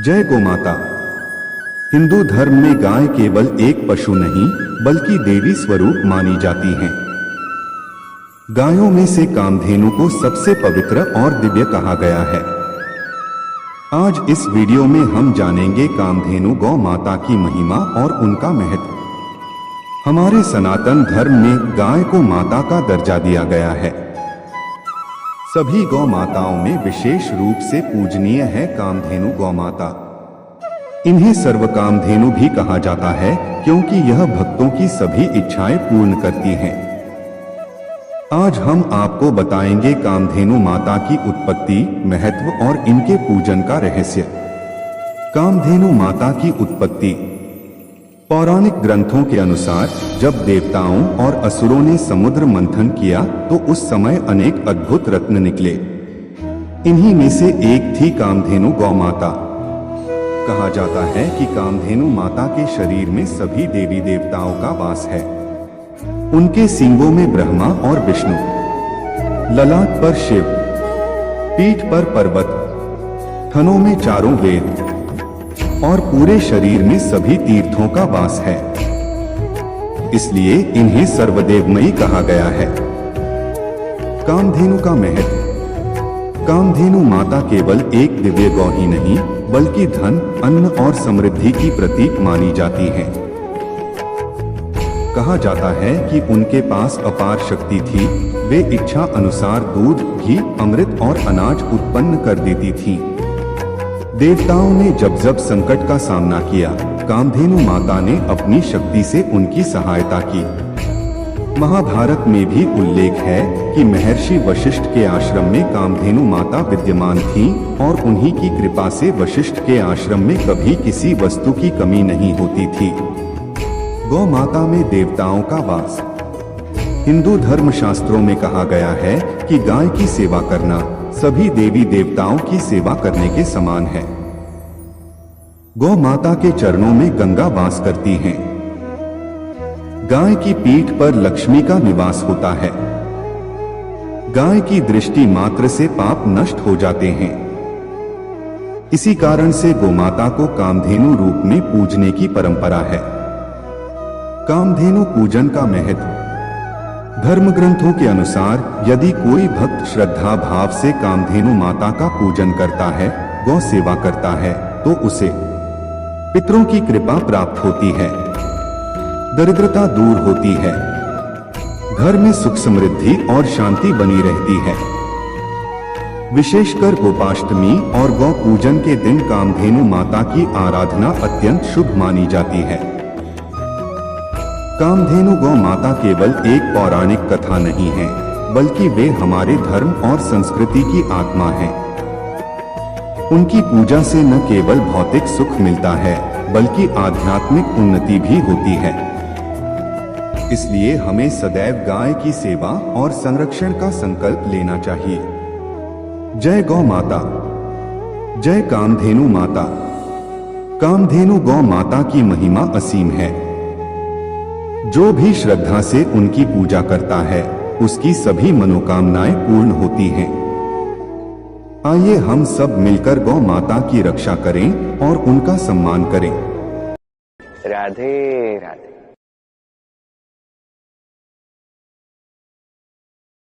जय गोमाता। हिंदू धर्म में गाय केवल एक पशु नहीं बल्कि देवी स्वरूप मानी जाती हैं। गायों में से कामधेनु को सबसे पवित्र और दिव्य कहा गया है। आज इस वीडियो में हम जानेंगे कामधेनु गौ माता की महिमा और उनका महत्व। हमारे सनातन धर्म में गाय को माता का दर्जा दिया गया है। सभी गौ माताओं में विशेष रूप से पूजनीय है कामधेनु गौ माता। इन्हें सर्वकामधेनु भी कहा जाता है क्योंकि यह भक्तों की सभी इच्छाएं पूर्ण करती हैं। आज हम आपको बताएंगे कामधेनु माता की उत्पत्ति, महत्व और इनके पूजन का रहस्य। कामधेनु माता की उत्पत्ति। पौराणिक ग्रंथों के अनुसार जब देवताओं और असुरों ने समुद्र मंथन किया तो उस समय अनेक अद्भुत रत्न निकले। इन्हीं में से एक थी कामधेनु गौ माता। कहा जाता है कि कामधेनु माता के शरीर में सभी देवी देवताओं का वास है। उनके सींगों में ब्रह्मा और विष्णु, ललाट पर शिव, पीठ पर पर्वत, थनों में चारों वेद और पूरे शरीर में सभी तीर्थों का वास है। इसलिए इन्हें सर्वदेवमयी कहा गया है। कामधेनु का महत्व। कामधेनु माता केवल एक दिव्य गौ ही नहीं बल्कि धन, अन्न और समृद्धि की प्रतीक मानी जाती है। कहा जाता है कि उनके पास अपार शक्ति थी। वे इच्छा अनुसार दूध, घी, अमृत और अनाज उत्पन्न कर देती थीं। देवताओं ने जब संकट का सामना किया, कामधेनु माता ने अपनी शक्ति से उनकी सहायता की। महाभारत में भी उल्लेख है कि महर्षि वशिष्ठ के आश्रम में कामधेनु माता विद्यमान थीं और उन्हीं की कृपा से वशिष्ठ के आश्रम में कभी किसी वस्तु की कमी नहीं होती थी। गौ माता में देवताओं का वास। हिंदू धर्म शास्त्रों में कहा गया है कि गाय की सेवा करना सभी देवी देवताओं की सेवा करने के समान है। गौ माता के चरणों में गंगा वास करती हैं। गाय की पीठ पर लक्ष्मी का निवास होता है। गाय की दृष्टि मात्र से पाप नष्ट हो जाते हैं। इसी कारण से गोमाता को कामधेनु रूप में पूजने की परंपरा है। कामधेनु पूजन का महत्व। धर्म ग्रंथों के अनुसार यदि कोई भक्त श्रद्धा भाव से कामधेनु माता का पूजन करता है, गौ सेवा करता है, तो उसे पितरों की कृपा प्राप्त होती है, दरिद्रता दूर होती है, घर में सुख समृद्धि और शांति बनी रहती है। विशेषकर गोपाष्टमी और गौ पूजन के दिन कामधेनु माता की आराधना अत्यंत शुभ मानी जाती है। कामधेनु गौ माता केवल एक पौराणिक कथा नहीं है बल्कि वे हमारे धर्म और संस्कृति की आत्मा हैं। उनकी पूजा से न केवल भौतिक सुख मिलता है बल्कि आध्यात्मिक उन्नति भी होती है। इसलिए हमें सदैव गाय की सेवा और संरक्षण का संकल्प लेना चाहिए। जय गौ माता। जय कामधेनु माता। कामधेनु गौ माता की महिमा असीम है। जो भी श्रद्धा से उनकी पूजा करता है उसकी सभी मनोकामनाएं पूर्ण होती हैं। आइए हम सब मिलकर गौ माता की रक्षा करें और उनका सम्मान करें। राधे राधे।